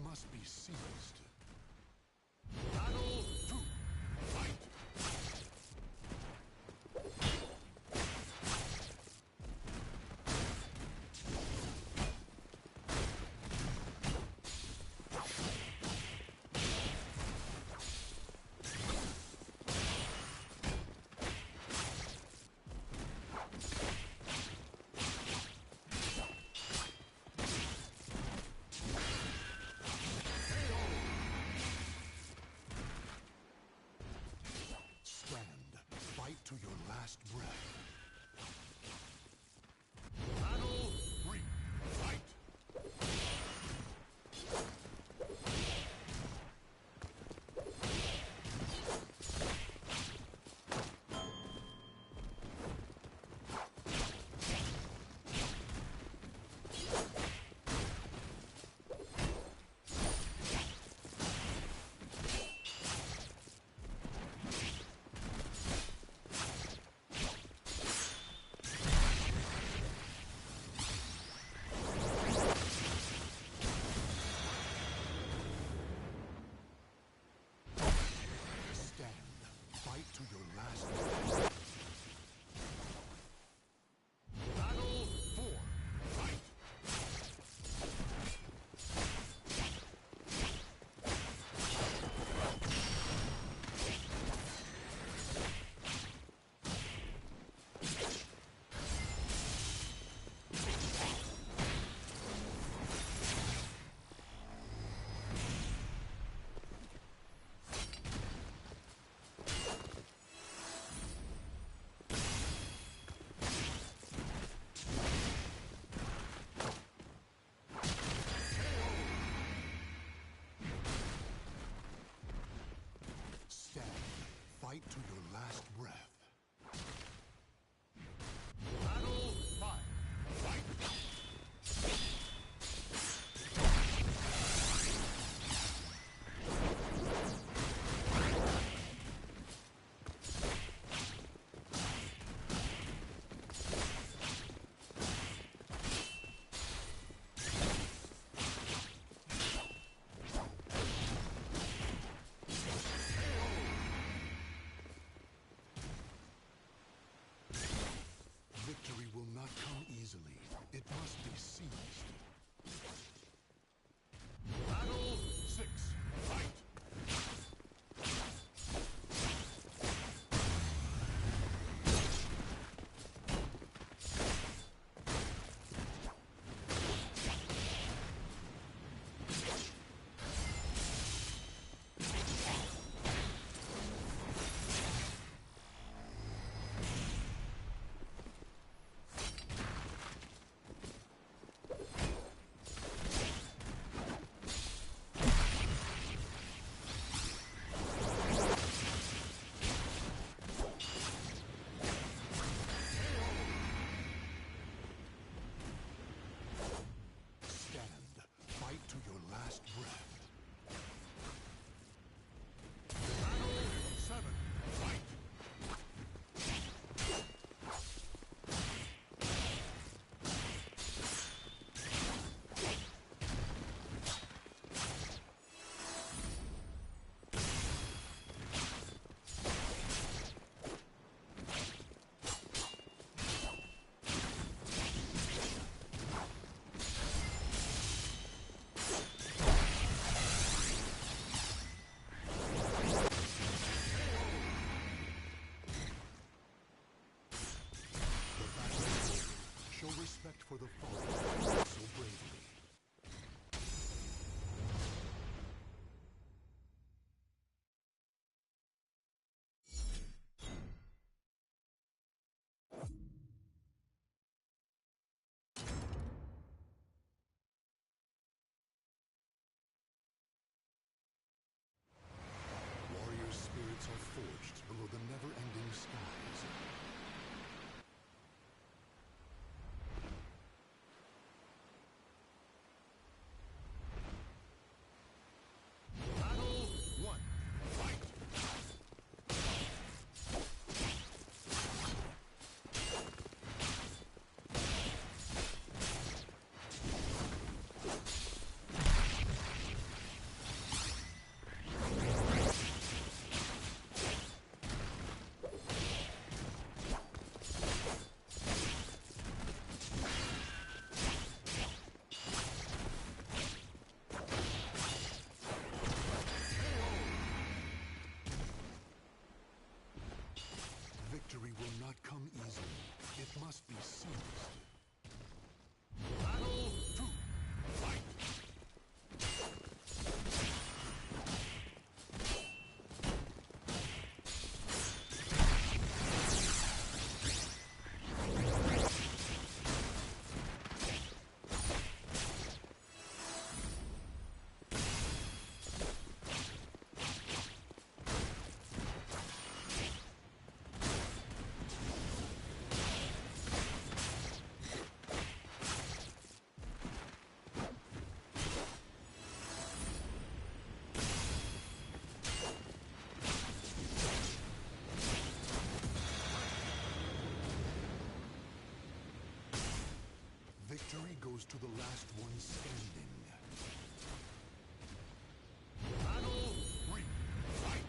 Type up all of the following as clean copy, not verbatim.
must be seized. Battle 2. Fight! KO! goes to the last one standing. Battle 3. Fight!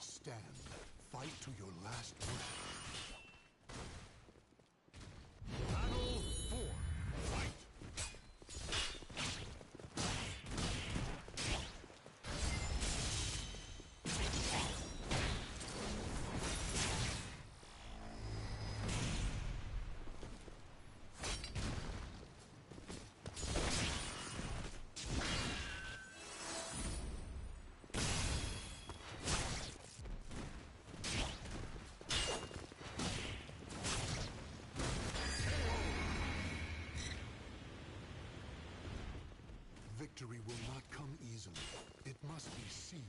Stand. Fight to your last breath. Battle 4. Fight! Victory will not come easily. It must be seized.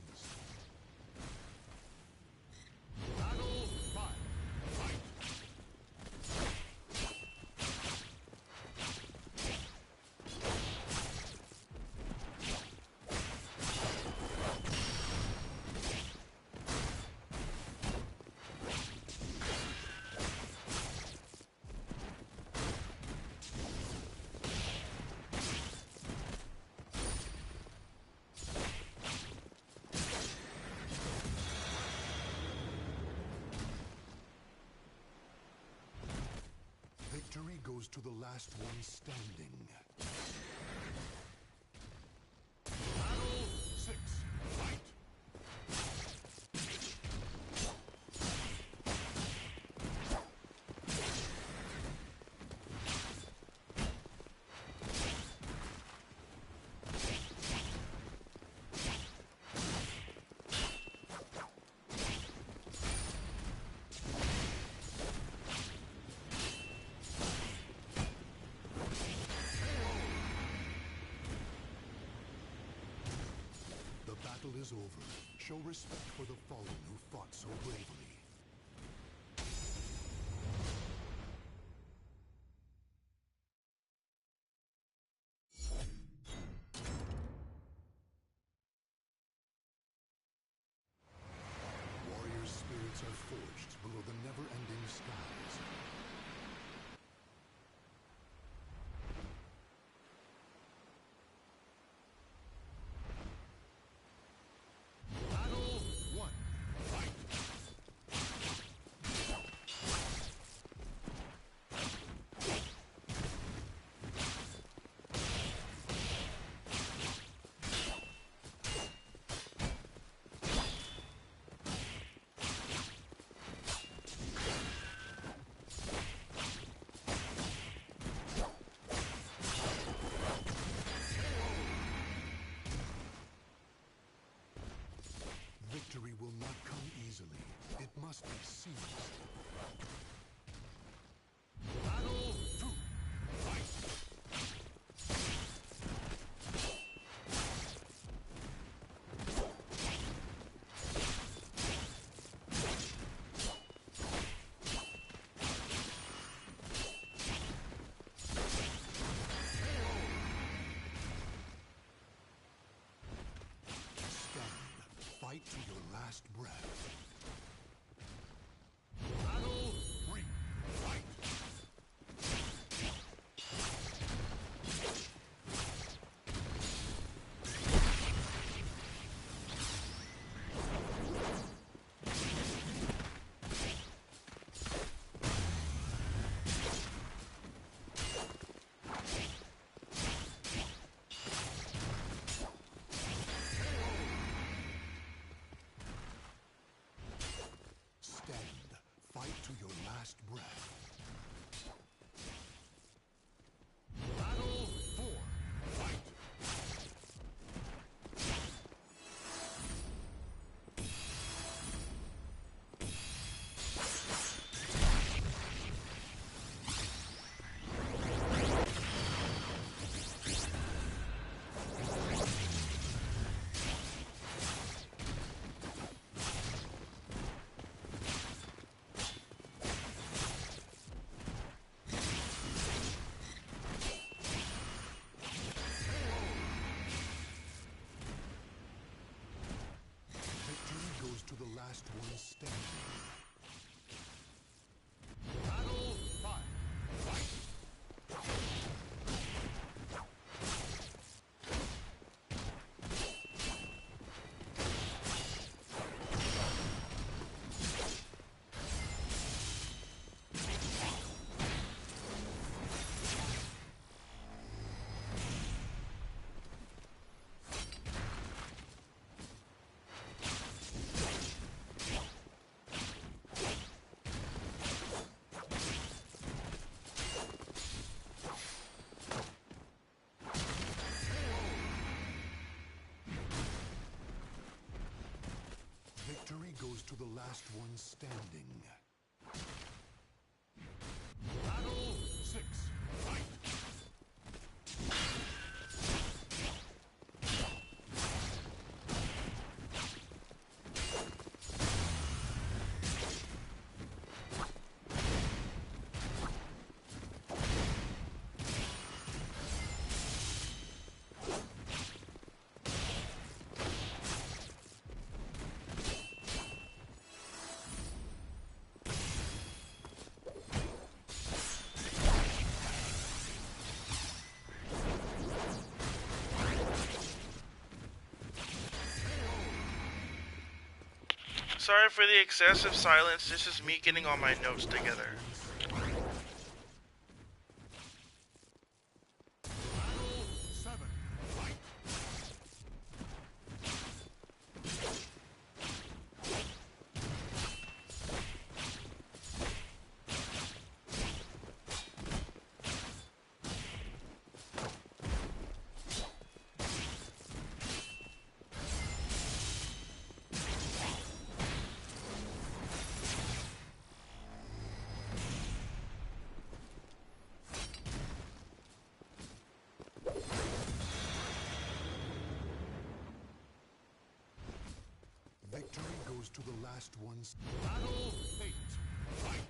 Battle 5. Fight! Victory goes to the last one standing. Battle 6. Fight! The battle is over. Show respect for the fallen who fought so bravely. Warrior spirits are forged below the never-ending skies. Battle 1. Fight! to the last one standing. Battle 6. Fight! Sorry for the excessive silence, this is me getting all my notes together. Victory goes to the last ones. Battle 8. Fight!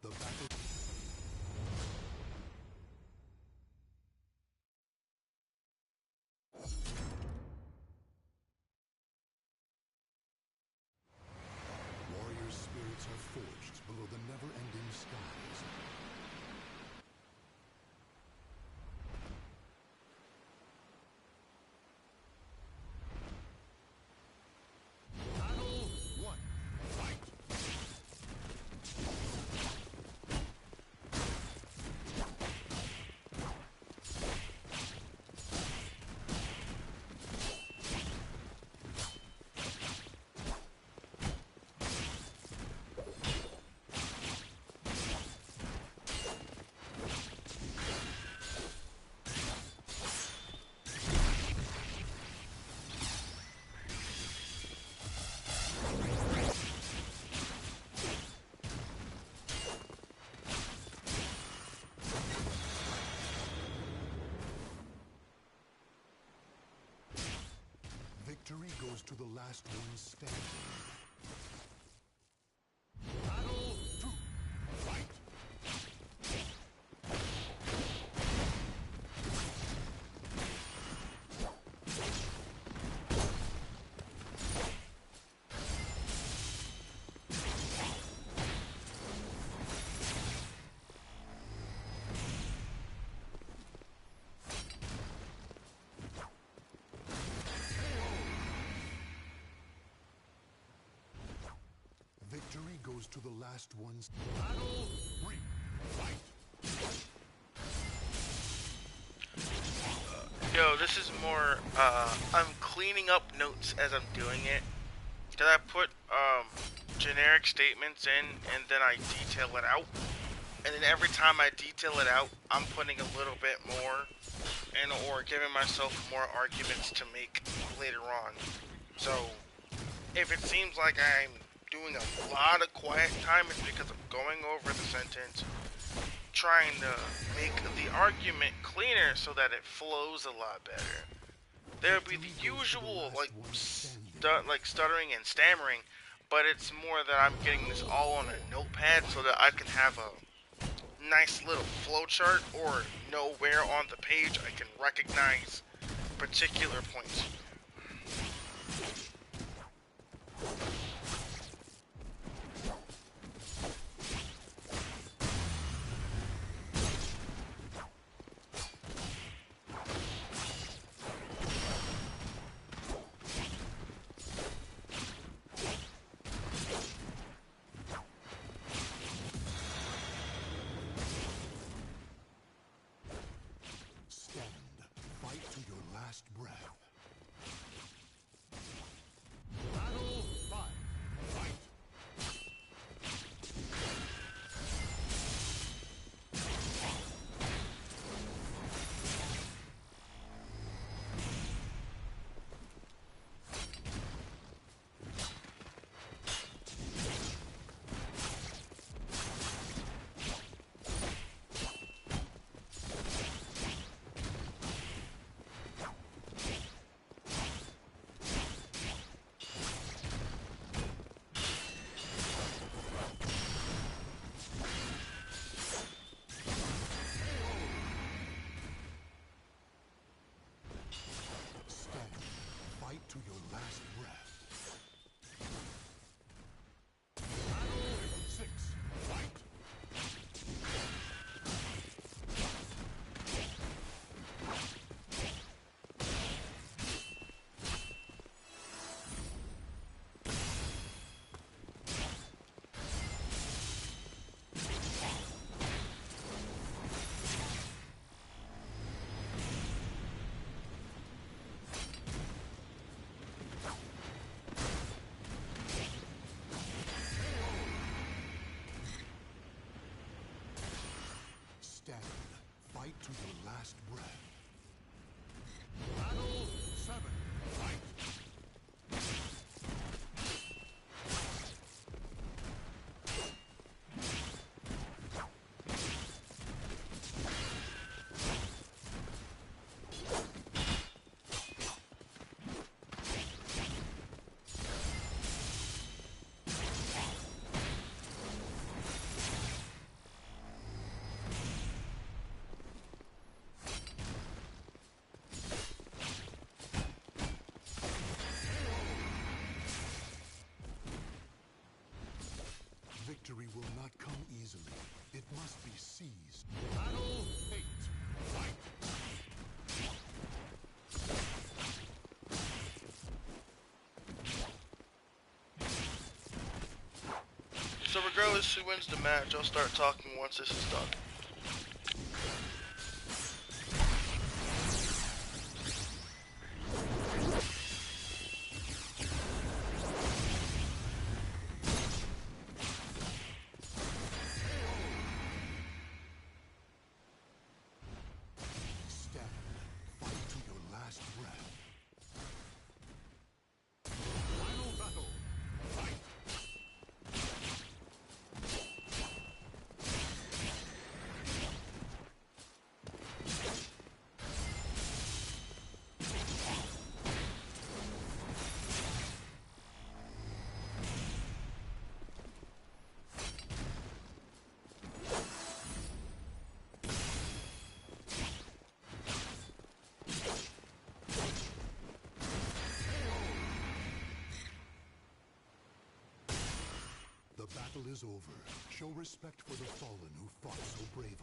The battle. Warrior spirits are forged below the never-ending skies. Battle 1. Fight! Victory goes to the last one standing. Battle 2. Fight! Victory goes to the last ones. Battle 3. Fight! Yo, this is more, I'm cleaning up notes as I'm doing it. Cause I put, generic statements in, and then I detail it out. And then every time I detail it out, I'm putting a little bit more, and or giving myself more arguments to make later on. So, if it seems like I'm doing a lot of quiet time, it's because I'm going over the sentence, trying to make the argument cleaner so that it flows a lot better. There'll be the usual, like stuttering and stammering, but it's more that I'm getting this all on a notepad so that I can have a nice little flowchart, or know where on the page I can recognize particular points. Stand. cease. Battle 8. Fight! So regardless who wins the match, I'll start talking once this is done. The battle is over. Show respect for the fallen who fought so bravely.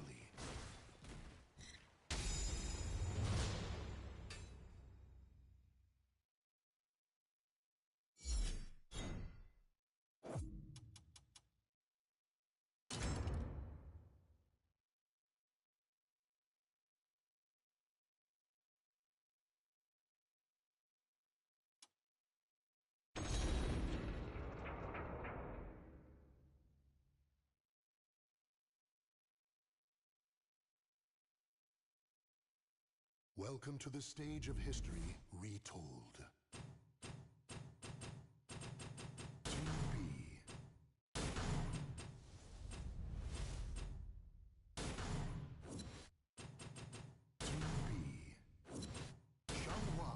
Welcome to the stage of history retold. 2B. 2B. Xianghua.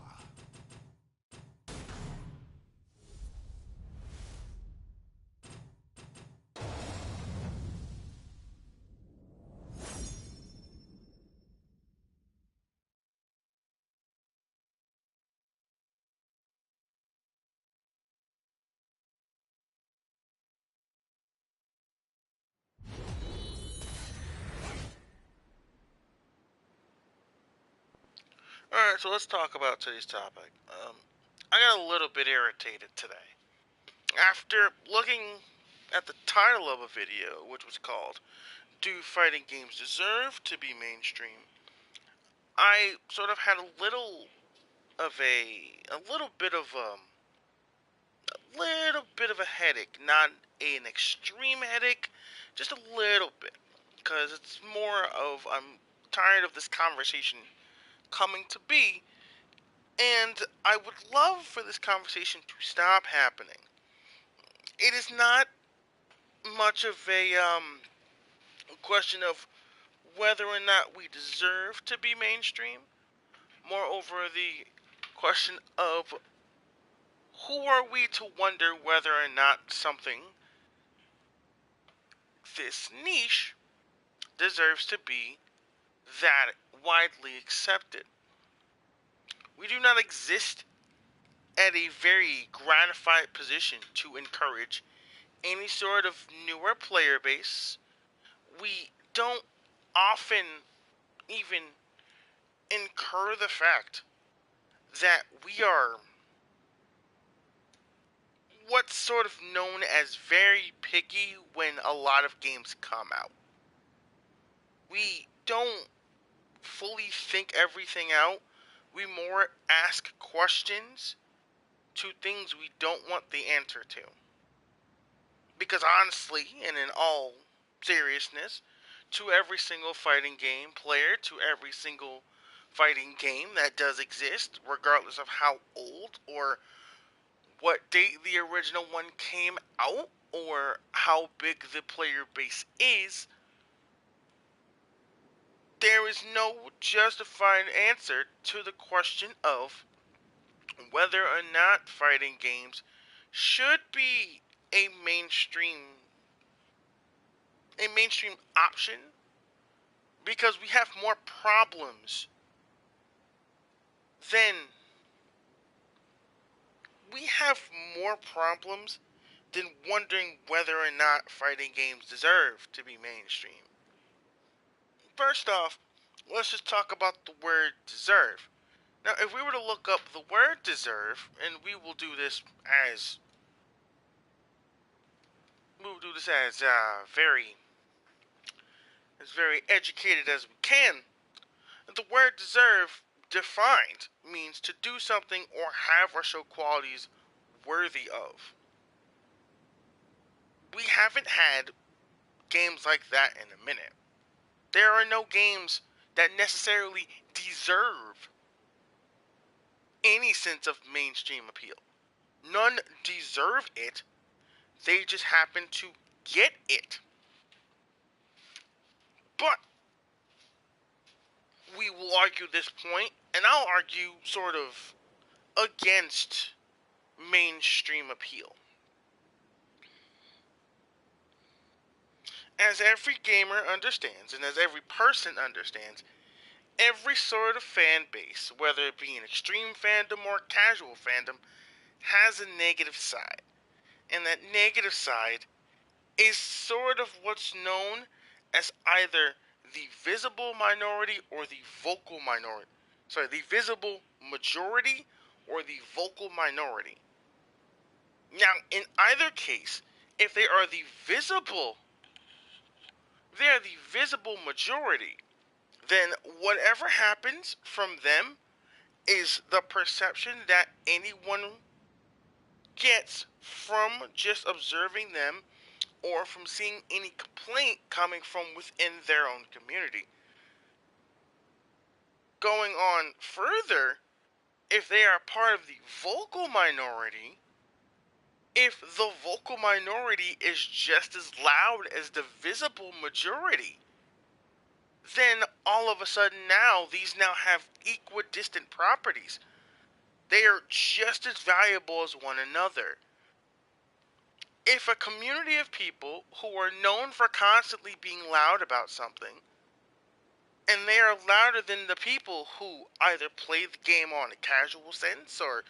Alright, so let's talk about today's topic. I got a little bit irritated today. After looking at the title of a video, which was called, Do Fighting Games Deserve to Be Mainstream? I sort of had a little bit of a headache. Not an extreme headache, just a little bit. Because it's more of, I'm tired of this conversation coming to be, and I would love for this conversation to stop happening. It is not much of a question of whether or not we deserve to be mainstream. Moreover, the question of who are we to wonder whether or not something this niche deserves to be that widely accepted. We do not exist at a very gratified position to encourage any sort of newer player base. We don't often even incur the fact that we are what's sort of known as very picky when a lot of games come out. We don't fully think everything out. We more ask questions to things we don't want the answer to. Because honestly, and in all seriousness, to every single fighting game player, to every single fighting game that does exist, regardless of how old or what date the original one came out, or how big the player base is, there is no justified answer to the question of whether or not fighting games should be a mainstream option, because we have more problems than wondering whether or not fighting games deserve to be mainstream. first off, let's just talk about the word deserve. Now, if we were to look up the word deserve, and we will do this as very educated as we can. The word deserve defined means to do something or have or show qualities worthy of. We haven't had games like that in a minute. There are no games that necessarily deserve any sense of mainstream appeal. None deserve it, they just happen to get it. But we will argue this point, and I'll argue sort of against mainstream appeal. As every gamer understands, and as every person understands, every sort of fan base, whether it be an extreme fandom or casual fandom, has a negative side. And that negative side is sort of what's known as either the visible minority or the vocal minority. Sorry, the visible majority or the vocal minority. Now, in either case, if they are the visible majority, then whatever happens from them is the perception that anyone gets from just observing them or from seeing any complaint coming from within their own community. Going on further, if they are part of the vocal minority, if the vocal minority is just as loud as the visible majority, then all of a sudden these now have equidistant properties. They are just as valuable as one another. If a community of people who are known for constantly being loud about something, and they are louder than the people who either play the game on a casual sense or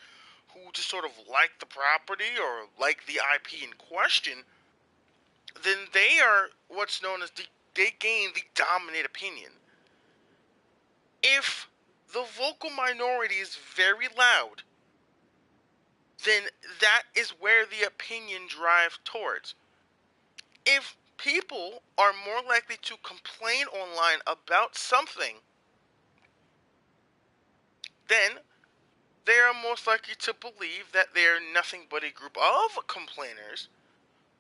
who just sort of like the property or like the IP in question, then they are what's known as they gain the dominant opinion. If the vocal minority is very loud, then that is where the opinion drives towards. If people are more likely to complain online about something, then they are most likely to believe that they are nothing but a group of complainers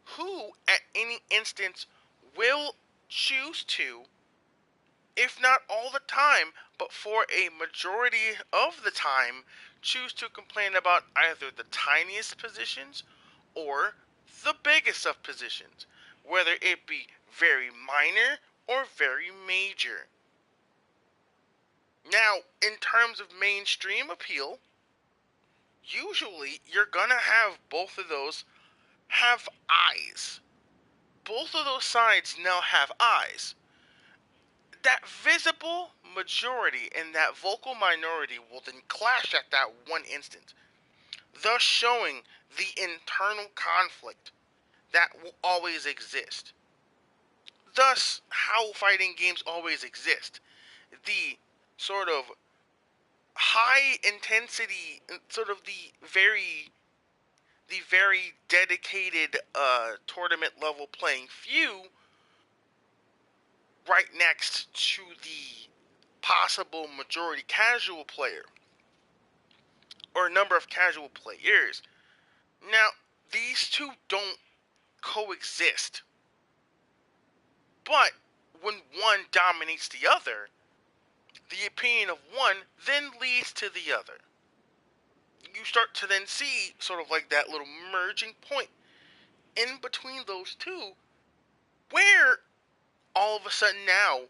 who, at any instance, will choose to, if not all the time, but for a majority of the time, choose to complain about either the tiniest positions or the biggest of positions, whether it be very minor or very major. Now, in terms of mainstream appeal, usually you're gonna have both of those have eyes. Both of those sides now have eyes. That visible majority and that vocal minority will then clash at that one instant, thus showing the internal conflict that will always exist. Thus, how fighting games always exist. The sort of high intensity, sort of the very dedicated tournament level playing few right next to the possible majority casual player or number of casual players. Now, these two don't coexist. But when one dominates the other, the opinion of one then leads to the other. You start to then see sort of like that little merging point in between those two where all of a sudden now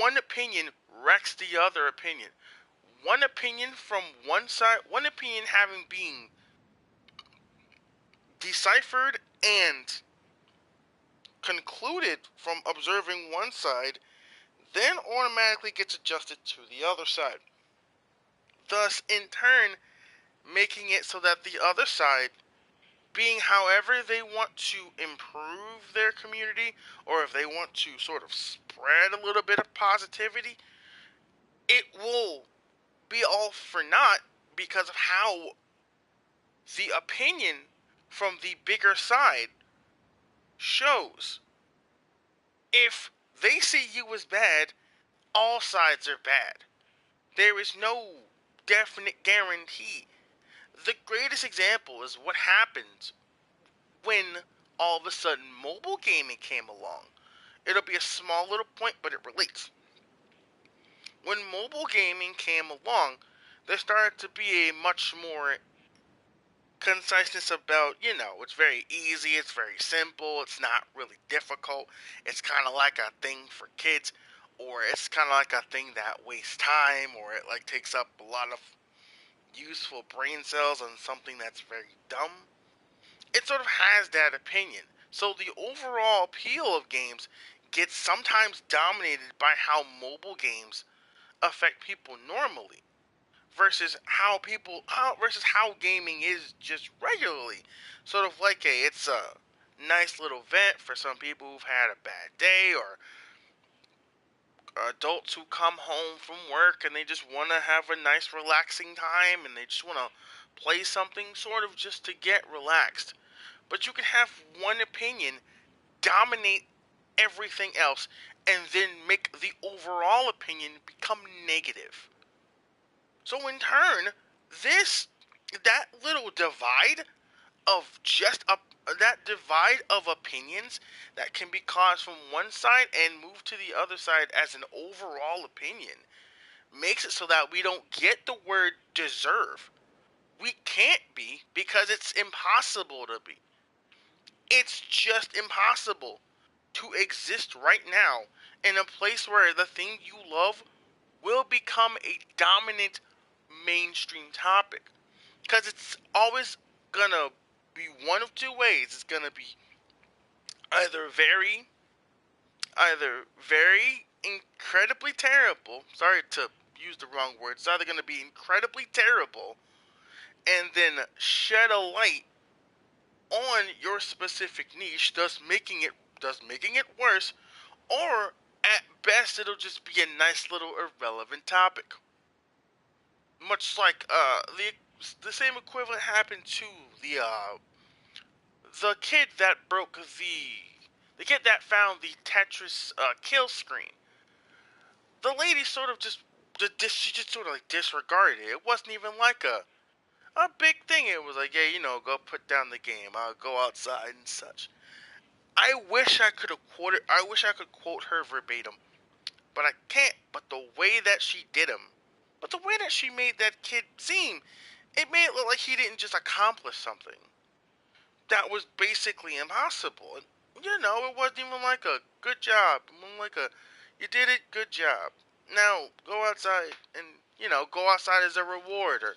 one opinion wrecks the other opinion. One opinion from one side, one opinion having been deciphered and concluded from observing one side, then automatically gets adjusted to the other side. Thus, in turn, making it so that the other side being however they want to improve their community, or if they want to sort of spread a little bit of positivity, it will be all for naught because of how the opinion from the bigger side shows. If they see you as bad, all sides are bad. There is no definite guarantee. The greatest example is what happens when all of a sudden mobile gaming came along. It'll be a small little point, but it relates. When mobile gaming came along, there started to be a much more conciseness about, it's very easy, it's very simple, it's not really difficult, it's kind of like a thing for kids, or it's kind of like a thing that wastes time, or it like takes up a lot of useful brain cells on something that's very dumb. It sort of has that opinion. So the overall appeal of games gets sometimes dominated by how mobile games affect people normally versus how gaming is just regularly. Sort of like it's a nice little vent for some people who've had a bad day, or adults who come home from work and they just want to have a nice relaxing time and they just want to play something sort of just to get relaxed. But you can have one opinion dominate everything else and then make the overall opinion become negative. So in turn, this that little divide of that divide of opinions that can be caused from one side and move to the other side as an overall opinion makes it so that we don't get the word deserve. We can't be because it's impossible to be. It's just impossible to exist right now in a place where the thing you love will become a dominant mainstream topic. Because it's always gonna be one of two ways. It's gonna be either very incredibly terrible. Sorry to use the wrong word. It's either gonna be incredibly terrible and then shed a light on your specific niche, thus making it worse, or at best it'll just be a nice little irrelevant topic. Much like the same equivalent happened to the kid that broke the kid that found the Tetris kill screen. The lady sort of she just sort of like disregarded it. It wasn't even like a big thing. It was like, yeah, go put down the game. I'll go outside and such. I wish I could have quoted. I wish I could quote her verbatim, but I can't. But the way that she made that kid seem, it made it look like he didn't just accomplish something that was basically impossible. And, it wasn't even like a good job. It wasn't like you did it, good job. Now go outside and go outside as a reward, or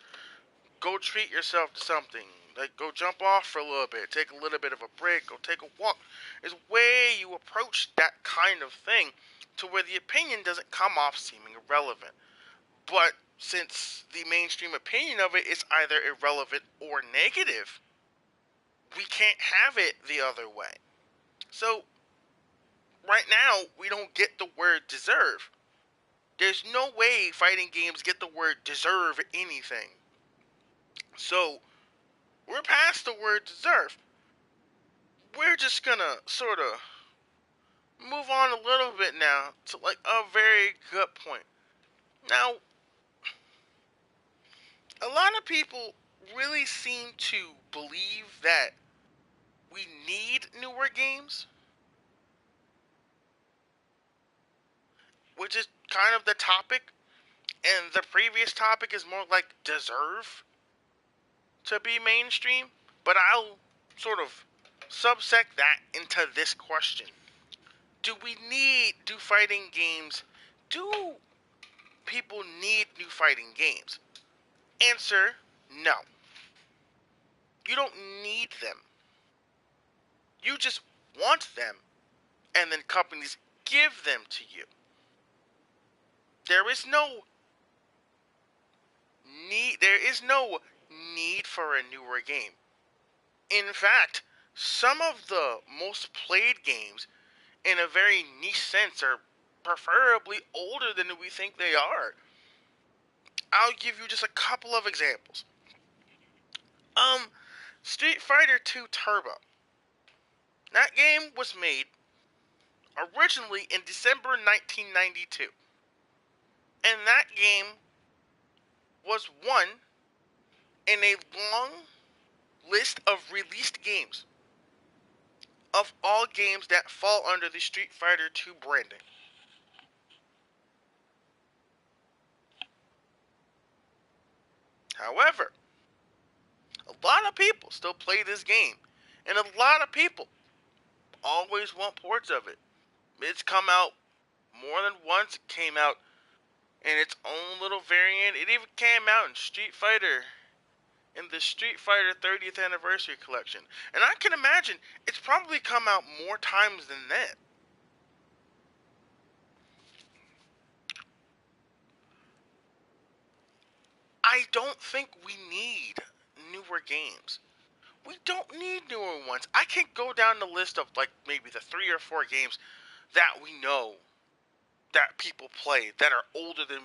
go treat yourself to something. Like go jump off for a little bit, take a little bit of a break, go take a walk. There's a way you approach that kind of thing to where the opinion doesn't come off seeming irrelevant. But since the mainstream opinion of it is either irrelevant or negative, we can't have it the other way. So, right now, we don't get the word deserve. There's no way fighting games get the word deserve anything. So, we're past the word deserve. We're just gonna sort of move on a little bit now to like a very good point. Now, a lot of people really seem to believe that we need newer games, which is kind of the topic, and the previous topic is more like deserve to be mainstream, but I'll sort of subsect that into this question. Do fighting games, do people need new fighting games? Answer, no. You don't need them. You just want them, and then companies give them to you. There is no need for a newer game. In fact, some of the most played games, in a very niche sense, are preferably older than we think they are. I'll give you just a couple of examples. Street Fighter 2 Turbo. That game was made originally in December 1992. And that game was one in a long list of released games of all games that fall under the Street Fighter 2 branding. However, a lot of people still play this game, and a lot of people always want ports of it. It's come out more than once. It came out in its own little variant. It even came out in the Street Fighter 30th Anniversary Collection. And I can imagine it's probably come out more times than that. I don't think we need newer games. We don't need newer ones. I can go down the list of like maybe the 3 or 4 games that we know that people play that are older than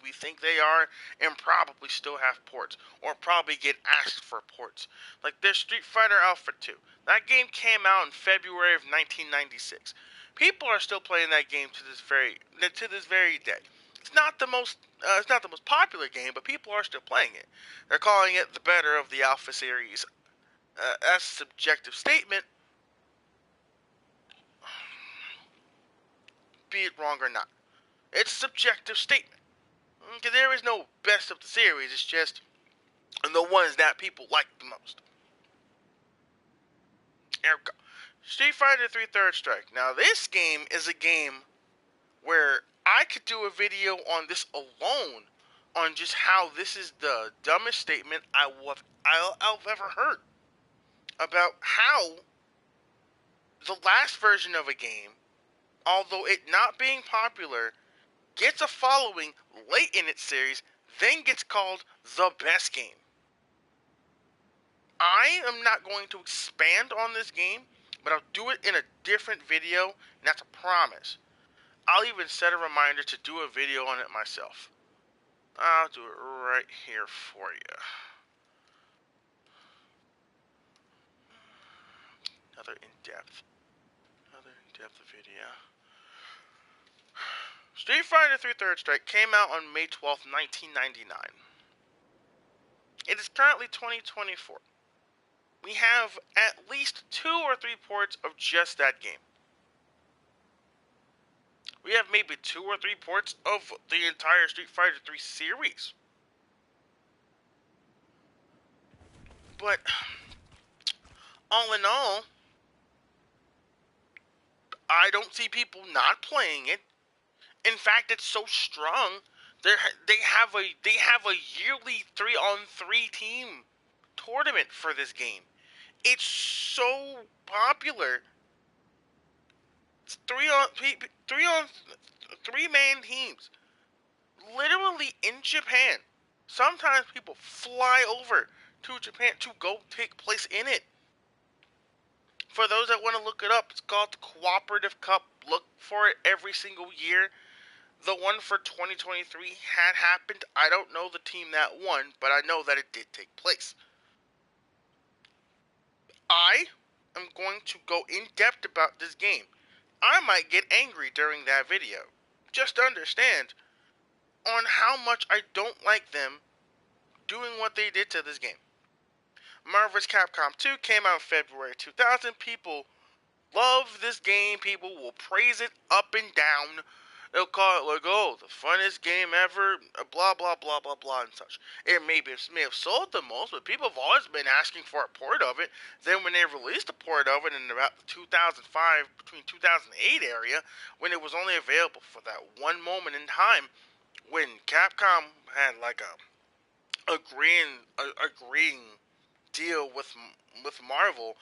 we think they are, and probably still have ports or probably get asked for ports. Like there's Street Fighter Alpha 2. That game came out in February of 1996. People are still playing that game to this very day. It's not the most popular game, but people are still playing it. They're calling it the better of the Alpha series. That's a subjective statement, be it wrong or not. It's a subjective statement. Because there is no best of the series, it's just the ones that people like the most. Ergo. Street Fighter 3 Third Strike. Now, this game is a game where I could do a video on this alone, on just how this is the dumbest statement I've ever heard. About how the last version of a game, although it not being popular, gets a following late in its series, then gets called the best game. I am not going to expand on this game, but I'll do it in a different video, and that's a promise. I'll even set a reminder to do a video on it myself. I'll do it right here for you. Another in-depth video. Street Fighter 3 Third Strike came out on May 12th, 1999. It is currently 2024. We have at least 2 or 3 ports of just that game. We have maybe 2 or 3 ports of the entire Street Fighter 3 series. But, all in all, I don't see people not playing it. In fact, it's so strong. They have a yearly 3-on-3 team tournament for this game. It's so popular. It's 3-man teams. Literally in Japan. Sometimes people fly over to Japan to go take place in it. For those that want to look it up, it's called the Cooperative Cup. Look for it every single year. The one for 2023 had happened. I don't know the team that won, but I know that it did take place. I am going to go in depth about this game. I might get angry during that video. Just understand on how much I don't like them doing what they did to this game. Marvel vs. Capcom 2 came out in February 2000. People love this game. People will praise it up and down. They'll call it like, oh, the funnest game ever, blah, blah, blah, blah, blah, and such. It may have sold the most, but people have always been asking for a port of it. Then when they released a port of it in about 2005, between 2008 area, when it was only available for that one moment in time, when Capcom had like a agreeing deal with Marvel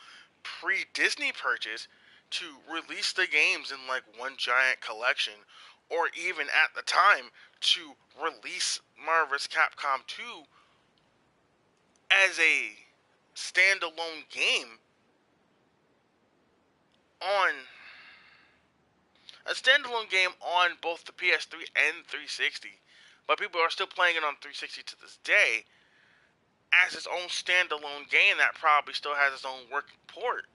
pre-Disney purchase to release the games in like one giant collection, or even at the time to release Marvel vs. Capcom 2 as a standalone game on both the PS3 and 360, but people are still playing it on 360 to this day as its own standalone game that probably still has its own working port.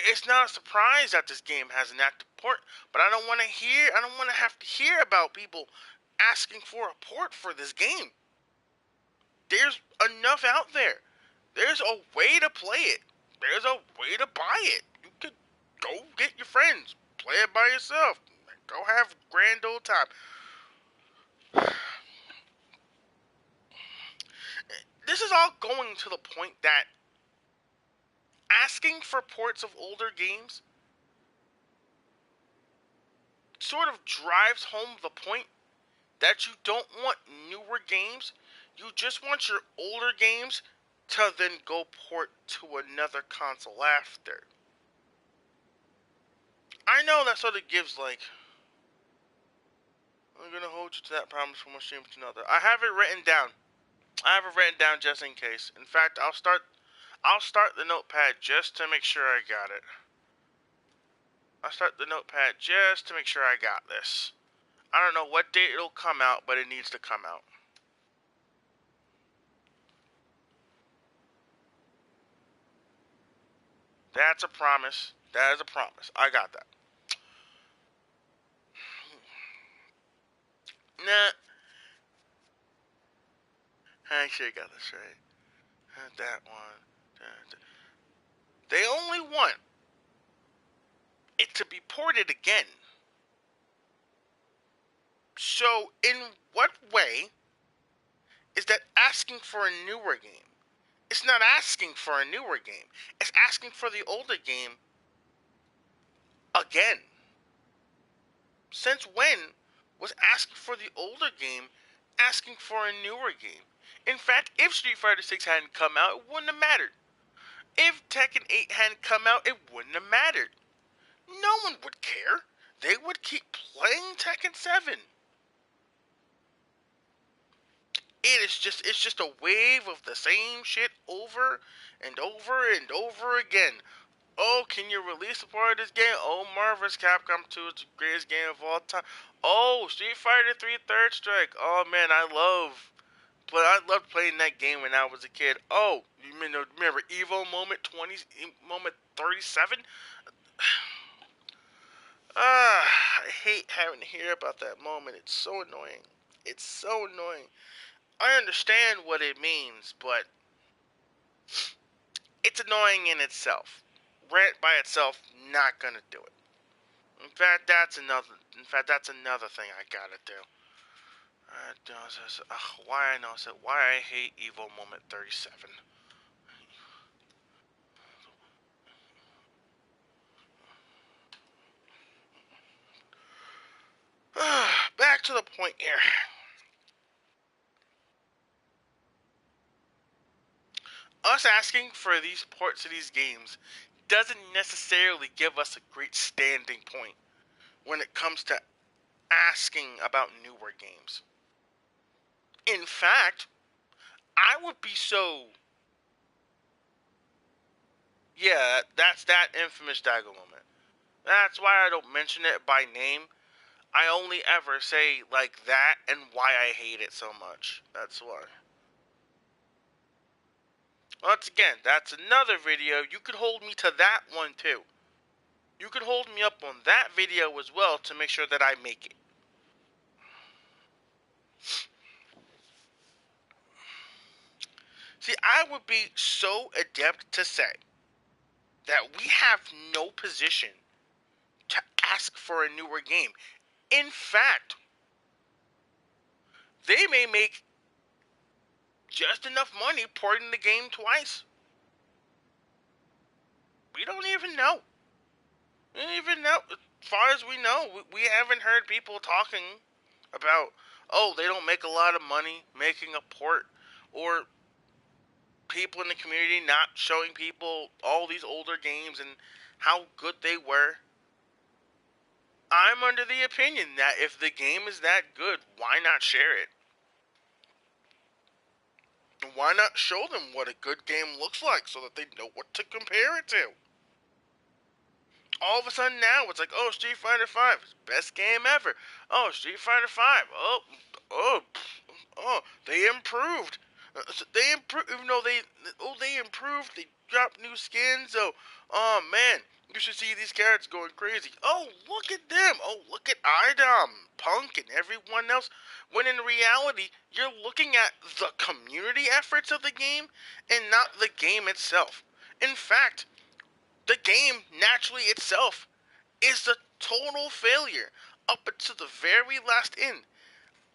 It's not a surprise that this game has an active port, but I don't want to have to hear about people asking for a port for this game. There's enough out there. There's a way to play it. There's a way to buy it. You could go get your friends, play it by yourself, go have a grand old time. This is all going to the point that asking for ports of older games sort of drives home the point that you don't want newer games. You just want your older games to then go port to another console after. I know that sort of gives like, I'm gonna hold you to that promise from one stream to another. I have it written down. Just in case. In fact, I'll start the notepad just to make sure I got it. I'll start the notepad just to make sure I got this. I don't know what date it'll come out, but it needs to come out. That's a promise. That is a promise. I got that. Nah. I should have got this right. That one. They only want it to be ported again. So, in what way is that asking for a newer game? It's not asking for a newer game. It's asking for the older game again. Since when was asking for the older game asking for a newer game? In fact, if Street Fighter 6 hadn't come out, it wouldn't have mattered. If Tekken 8 hadn't come out, it wouldn't have mattered. No one would care. They would keep playing Tekken 7. It's just a wave of the same shit over and over and over again. Oh, can you release a part of this game? Oh, Marvel's Capcom 2 is the greatest game of all time. Oh, Street Fighter 3 Third Strike. Oh man, I loved playing that game when I was a kid. Oh, you remember Evo Moment 20, Moment 37? I hate having to hear about that moment. It's so annoying. It's so annoying. I understand what it means, but it's annoying in itself. Rant by itself, not gonna do it. In fact, that's another thing I gotta do. Why I know so why I hate Evo Moment 37. Back to the point here. Us asking for these ports of these games doesn't necessarily give us a great standing point when it comes to asking about newer games. In fact, I would be so... Yeah, that's that infamous Daigo moment. That's why I don't mention it by name. I only ever say, like, that and why I hate it so much. That's why. Once again, that's another video. You could hold me to that one, too. You could hold me up on that video as well to make sure that I make it. See, I would be so adept to say that we have no position to ask for a newer game. In fact, they may make just enough money porting the game twice. We don't even know. We don't even know. As far as we know, we haven't heard people talking about, oh, they don't make a lot of money making a port, or people in the community not showing people all these older games and how good they were. I'm under the opinion that if the game is that good, why not share it? Why not show them what a good game looks like so that they know what to compare it to? All of a sudden now it's like, oh, Street Fighter 5 is best game ever. Oh, Street Fighter 5. Oh, they improved. They improved, even though they improved. They dropped new skins. Oh man, you should see these characters going crazy. Oh, look at them. Oh, look at Idom, Punk, and everyone else. When in reality, you're looking at the community efforts of the game and not the game itself. In fact, the game naturally itself is a total failure up until the very last end.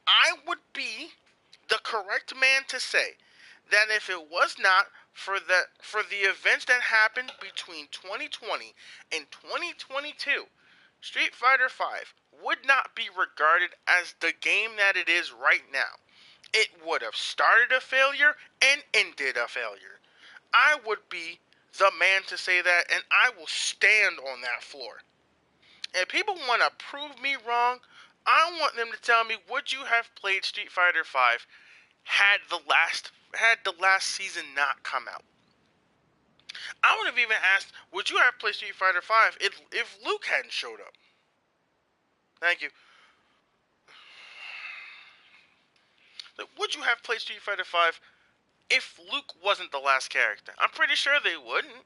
I would be the correct man to say that if it was not for the events that happened between 2020 and 2022, Street Fighter V would not be regarded as the game that it is right now. It would have started a failure and ended a failure. I would be the man to say that, and I will stand on that floor. If people want to prove me wrong, I want them to tell me, would you have played Street Fighter V had the last season not come out? I would have even asked, would you have played Street Fighter V if Luke hadn't showed up? Thank you. Would you have played Street Fighter V if Luke wasn't the last character? I'm pretty sure they wouldn't.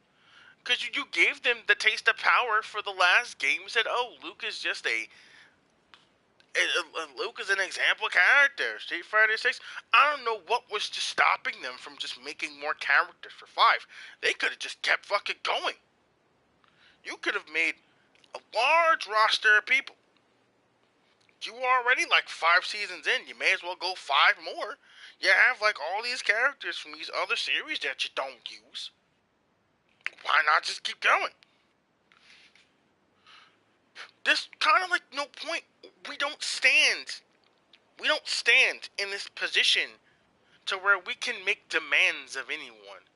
Because you gave them the taste of power for the last game. You said, oh, Luke is just Luke is an example character. Street Fighter 6. I don't know what was just stopping them from just making more characters for 5. They could have just kept fucking going. You could have made a large roster of people. You were already like 5 seasons in. You may as well go 5 more. You have like all these characters from these other series that you don't use. Why not just keep going? This kind of like no point. We don't stand. We don't stand in this position to where we can make demands of anyone.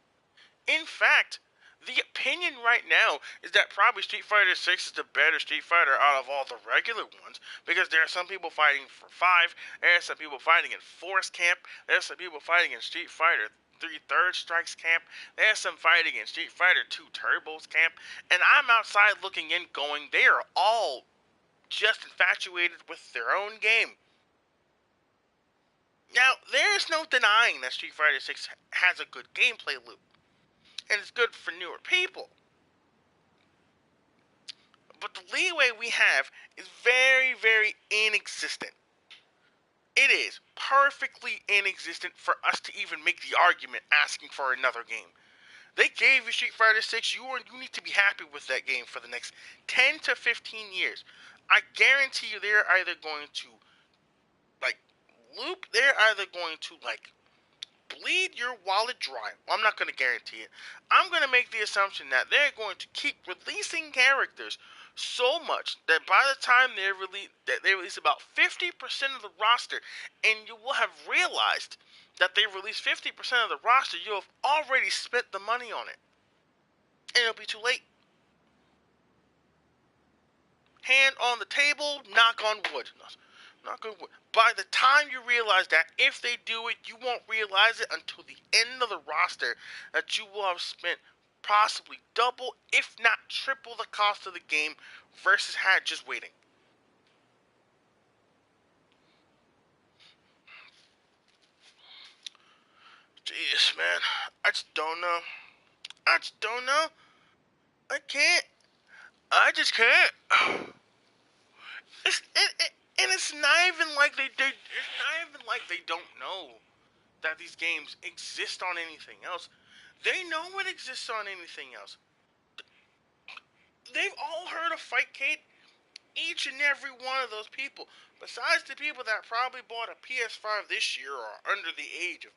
In fact, the opinion right now is that probably Street Fighter 6 is the better Street Fighter out of all the regular ones, because there are some people fighting for 5, there are some people fighting in Force Camp, there are some people fighting in Street Fighter 3 Third Strikes Camp, there's some fighting in Street Fighter 2 Turbos Camp, and I'm outside looking in going, they are all just infatuated with their own game. Now, there is no denying that Street Fighter 6 has a good gameplay loop, and it's good for newer people. But the leeway we have is very, very inexistent. It is perfectly inexistent for us to even make the argument asking for another game. They gave you Street Fighter 6, you need to be happy with that game for the next 10 to 15 years. I guarantee you they're either going to, like, they're either going to, like, bleed your wallet dry. Well, I'm not going to guarantee it. I'm going to make the assumption that they're going to keep releasing characters so much that by the time they release about 50% of the roster, and you will have realized that they released 50% of the roster, you have already spent the money on it. And it'll be too late. Hand on the table, knock on wood. Knock on wood. By the time you realize that, if they do it, you won't realize it until the end of the roster that you will have spent possibly double, if not triple, the cost of the game versus had just waiting. Jeez, man. I just don't know. I can't. I just can't. And it's not even like they don't know that these games exist on anything else. They know it exists on anything else. They've all heard of Fightcade. Each and every one of those people, besides the people that probably bought a PS5 this year or are under the age of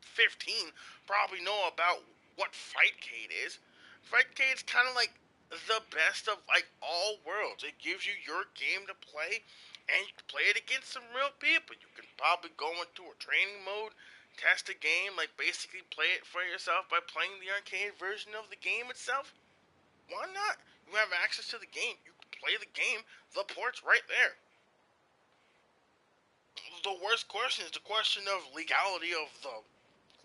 15, probably know about what Fightcade is. Fightcade's kind of like the best of like all worlds. It gives you your game to play, and you can play it against some real people. You can probably go into a training mode, test a game, like basically play it for yourself by playing the arcade version of the game itself. Why not? You have access to the game. You can play the game. The port's right there. The worst question is the question of legality of the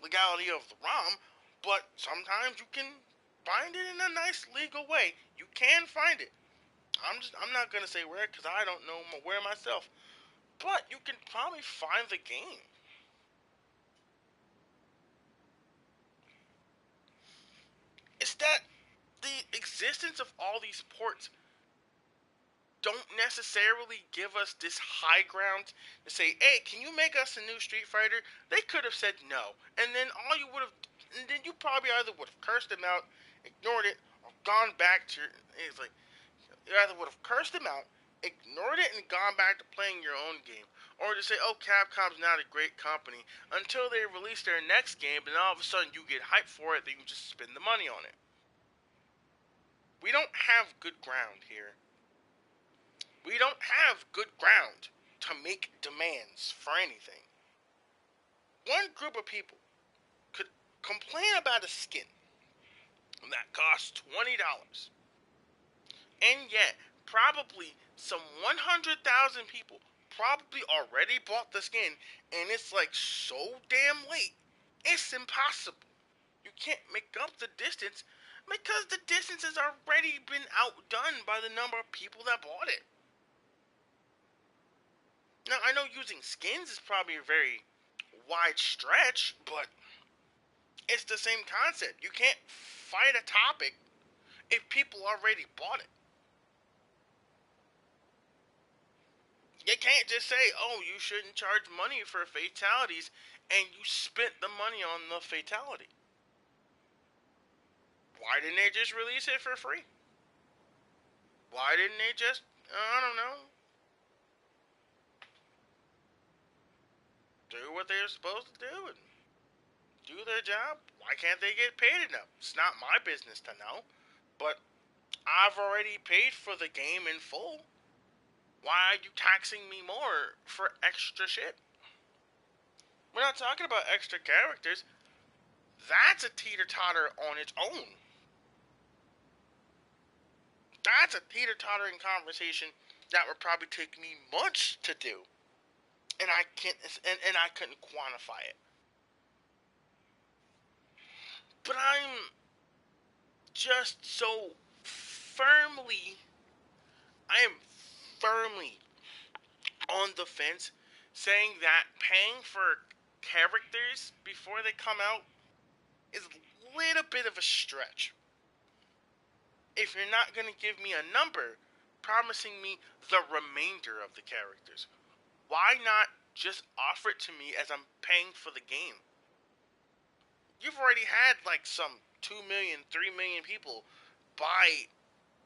legality of the ROM, but sometimes you can find it in a nice legal way. You can find it. I'm not gonna say where because I don't know where myself, but you can probably find the game. It's that the existence of all these ports don't necessarily give us this high ground to say, hey, can you make us a new Street Fighter? They could have said no. And then all you would have, and then you probably either would have cursed them out, ignored it, or gone back to, it's like, you either would have cursed them out, ignored it, and gone back to playing your own game. Or just say, oh, Capcom's not a great company, until they release their next game, and all of a sudden you get hyped for it, then you just spend the money on it. We don't have good ground here. We don't have good ground to make demands for anything. One group of people could complain about a skin that costs $20, and yet probably some 100,000 people probably already bought the skin, and it's like so damn late, it's impossible. You can't make up the distance because the distance has already been outdone by the number of people that bought it. Now, I know using skins is probably a very wide stretch, but it's the same concept. You can't fight a topic if people already bought it. You can't just say, oh, you shouldn't charge money for fatalities, and you spent the money on the fatality. Why didn't they just release it for free? Why didn't they just, I don't know, do what they're supposed to do and do their job? Why can't they get paid enough? It's not my business to know, but I've already paid for the game in full. Why are you taxing me more for extra shit? We're not talking about extra characters. That's a teeter-totter on its own. That's a teeter-tottering conversation that would probably take me months to do. And I can't, and I couldn't quantify it. But I'm just so firmly, I am firmly on the fence saying that paying for characters before they come out is a little bit of a stretch. If you're not going to give me a number promising me the remainder of the characters, why not just offer it to me as I'm paying for the game? You've already had like some 2 million, 3 million people buy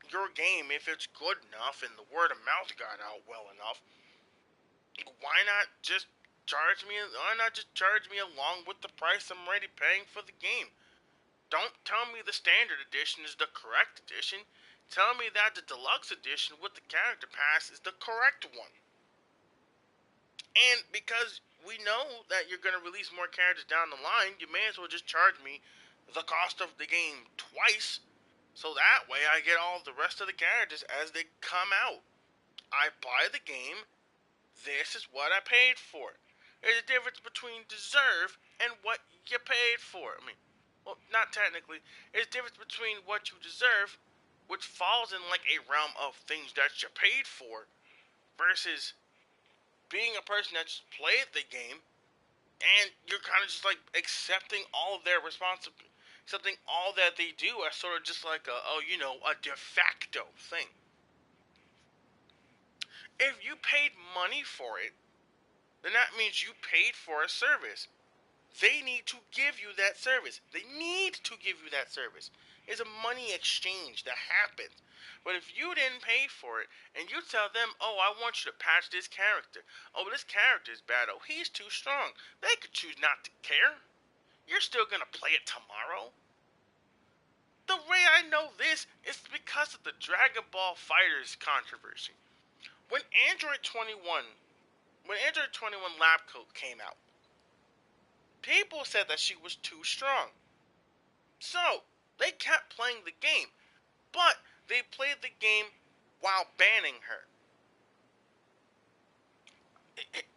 your game if it's good enough and the word of mouth got out well enough. Why not just charge me? Why not just charge me along with the price I'm already paying for the game? Don't tell me the standard edition is the correct edition. Tell me that the deluxe edition with the character pass is the correct one. And because we know that you're going to release more characters down the line, you may as well just charge me the cost of the game twice, so that way I get all the rest of the characters as they come out. I buy the game, this is what I paid for. There's a difference between deserve and what you paid for. I mean, well, not technically. There's a difference between what you deserve, which falls in like a realm of things that you paid for, versus being a person that just played the game and you're kind of just like accepting all of their responsibility, accepting all that they do as sort of just like a de facto thing. If you paid money for it, then that means you paid for a service. They need to give you that service. They need to give you that service. It's a money exchange that happens. But if you didn't pay for it, and you tell them, oh, I want you to patch this character. Oh, this character is bad. Oh, he's too strong. They could choose not to care. You're still going to play it tomorrow. The way I know this is because of the Dragon Ball FighterZ controversy. When Android 21 Lab Coat came out, people said that she was too strong. So, they kept playing the game. But they played the game while banning her.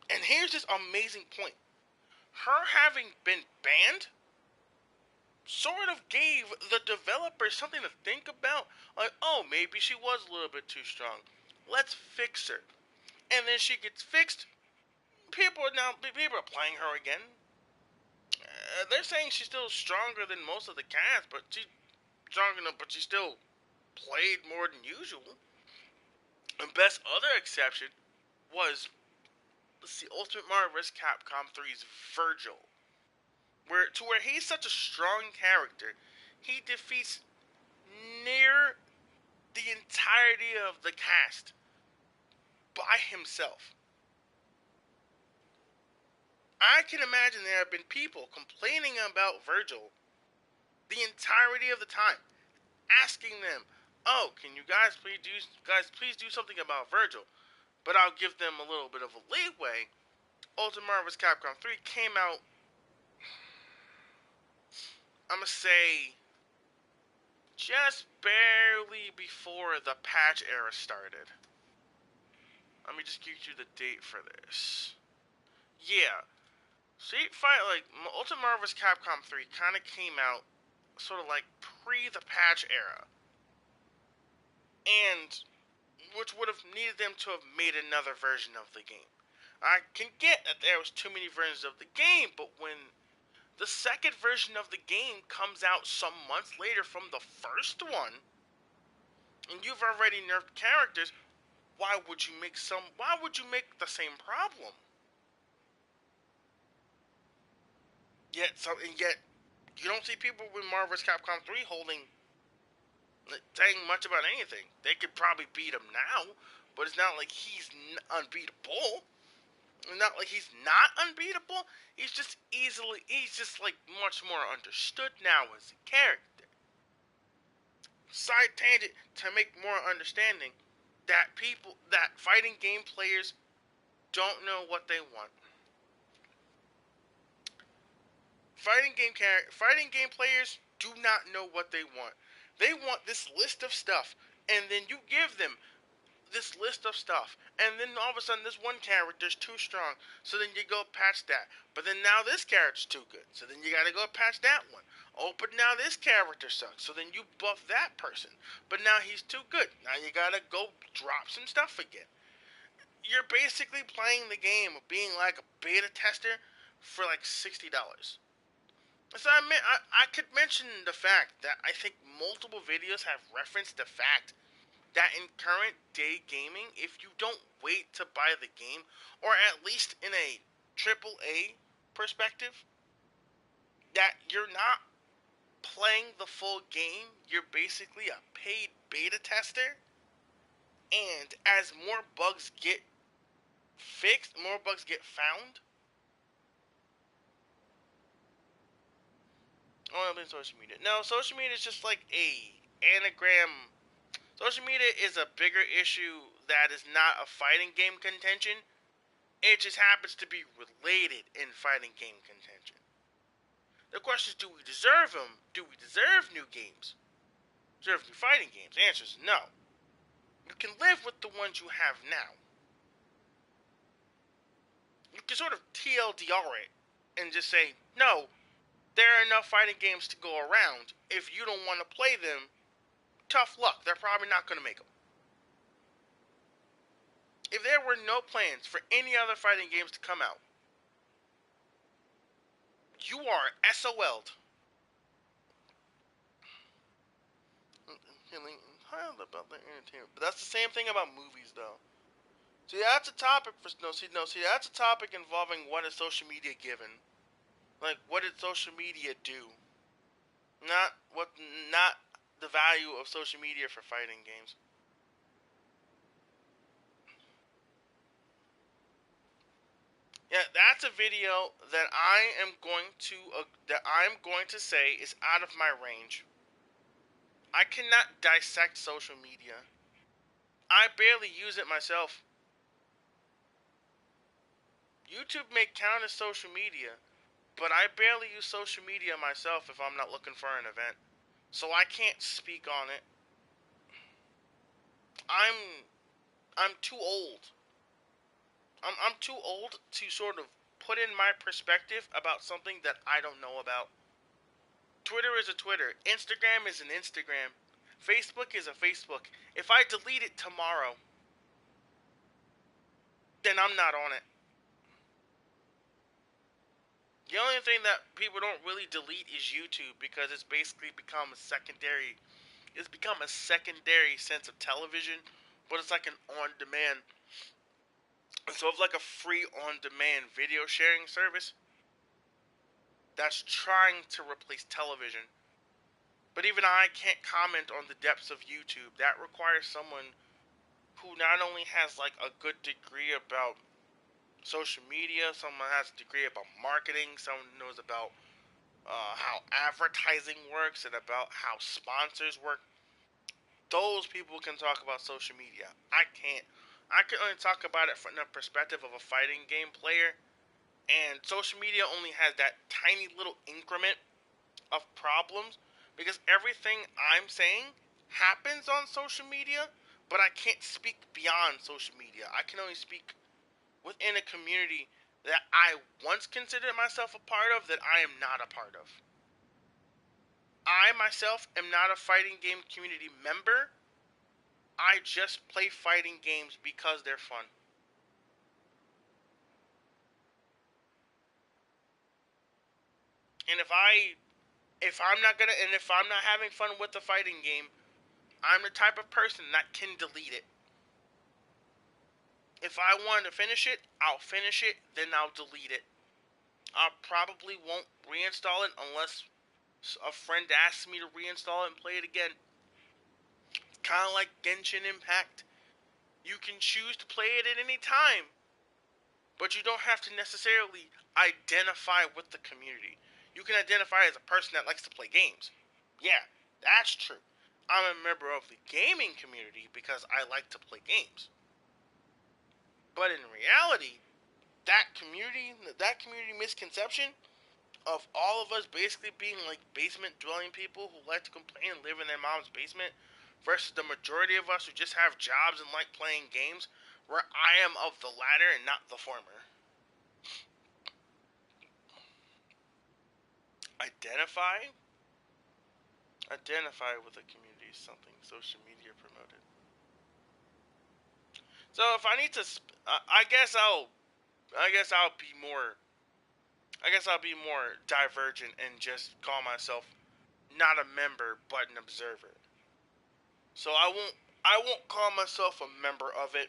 And here's this amazing point. her having been banned sort of gave the developers something to think about. Like, oh, maybe she was a little bit too strong. Let's fix her. And then she gets fixed. People are playing her again. They're saying she's still stronger than most of the cast, but she's strong enough, but she still played more than usual. And best other exception was, let's see, Ultimate Mario vs. Capcom 3's Virgil, where he's such a strong character, he defeats near the entirety of the cast by himself. I can imagine there have been people complaining about Virgil the entirety of the time, asking them, "Oh, can you guys please do something about Virgil?" But I'll give them a little bit of a leeway. Ultimate Mario vs. Capcom 3 came out, I'm gonna say, just barely before the patch era started. Let me just give you the date for this. Yeah, Ultimate Mario vs. Capcom 3 kind of came out sort of like pre the patch era, and which would have needed them to have made another version of the game. I can get that there was too many versions of the game, but when the second version of the game comes out some months later from the first one, and you've already nerfed characters, why would you make the same problem? Yet you don't see people with Marvel vs. Capcom 3 saying much about anything. They could probably beat him now, but it's not like he's unbeatable. It's not like he's not unbeatable. He's just like much more understood now as a character. Side tangent to make more understanding that fighting game players don't know what they want. Fighting game players do not know what they want. They want this list of stuff, and then you give them this list of stuff, and then all of a sudden this one character's too strong, so then you go patch that. But then now this character's too good, so then you gotta go patch that one. Oh, but now this character sucks, so then you buff that person. But now he's too good. Now you gotta go drop some stuff again. You're basically playing the game of being like a beta tester for like $60. So I could mention the fact that I think multiple videos have referenced the fact that in current day gaming, if you don't wait to buy the game, or at least in a AAA perspective, that you're not playing the full game, you're basically a paid beta tester, and as more bugs get fixed, more bugs get found. Oh, I've been social media. No, social media is just like a anagram. Social media is a bigger issue that is not a fighting game contention. It just happens to be related in fighting game contention. The question is, do we deserve them? Do we deserve new games? Deserve new fighting games? The answer is no. You can live with the ones you have now. You can sort of TLDR it and just say, no, there are enough fighting games to go around. If you don't want to play them, tough luck. They're probably not going to make them. If there were no plans for any other fighting games to come out, you are SOL'd. About the entertainment, but that's the same thing about movies, though. See, that's a topic for See, that's a topic involving what is social media given. Like, what did social media do? Not the value of social media for fighting games. Yeah, that's a video that I'm going to say is out of my range. I cannot dissect social media. I barely use it myself. YouTube may count as social media, but I barely use social media myself if I'm not looking for an event. So I can't speak on it. I'm too old. I'm too old to sort of put in my perspective about something that I don't know about. Twitter is a Twitter. Instagram is an Instagram. Facebook is a Facebook. If I delete it tomorrow, then I'm not on it. The only thing that people don't really delete is YouTube because it's basically become a secondary. It's become a secondary sense of television, but it's like an on-demand. So it's like a free on-demand video sharing service that's trying to replace television. But even I can't comment on the depths of YouTube. That requires someone who not only has like a good degree about social media, someone has a degree about marketing, someone knows about how advertising works and about how sponsors work. Those people can talk about social media. I can't. I can only talk about it from the perspective of a fighting game player, and social media only has that tiny little increment of problems because everything I'm saying happens on social media, but I can't speak beyond social media. I can only speak within a community that I once considered myself a part of that I am not a part of. I myself am not a fighting game community member. I just play fighting games because they're fun. And if I'm not having fun with the fighting game, I'm the type of person that can delete it. If I want to finish it, I'll finish it, then I'll delete it. I probably won't reinstall it unless a friend asks me to reinstall it and play it again. Kind of like Genshin Impact. You can choose to play it at any time, but you don't have to necessarily identify with the community. You can identify as a person that likes to play games. Yeah, that's true. I'm a member of the gaming community because I like to play games. But in reality, that community misconception of all of us basically being like basement dwelling people who like to complain and live in their mom's basement versus the majority of us who just have jobs and like playing games, where I am of the latter and not the former. Identify identify with the community is something social media promoted. So if I need to I guess I'll be more divergent and just call myself not a member but an observer. So I won't call myself a member of it.